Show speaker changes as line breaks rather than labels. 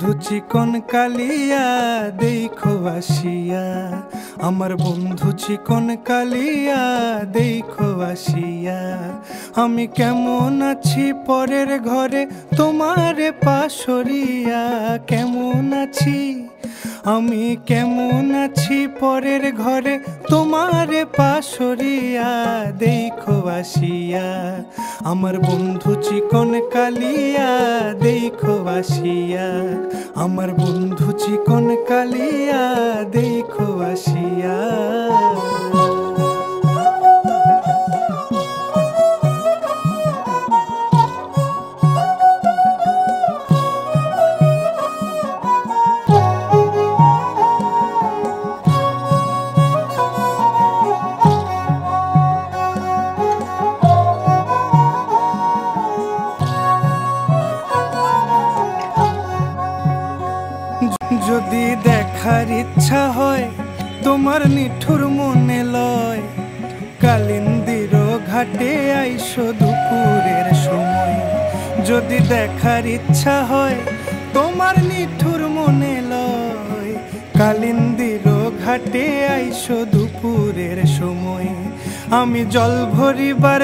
বন্ধু চিকন কালিয়া দেখো আসিয়া, আমার বন্ধু চিকন কালিয়া দেখো আসিয়া। আমি কেমন আছি পরের ঘরে তোমারে পাশরিয়া, কেমন আছি আমি কেমন আছি পরের ঘরে তোমারে পাশরিয়া দেখো আসিয়া। আমার বন্ধু চিকন কালিয়া দেখো আসিয়া, আমার বন্ধু চিকন কালিয়া দেখো আসিয়া। যদি দেখার ইচ্ছা হয় তোমার নিঠুর মনে লয়, কালিন্দির ঘাটে আইসো দুপুরের সময়। যদি দেখার ইচ্ছা হয় তোমার নিঠুর মনে লয়, কালিন্দির ঘাটে আইসো দুপুরের সময়। আমি জল ভরিবার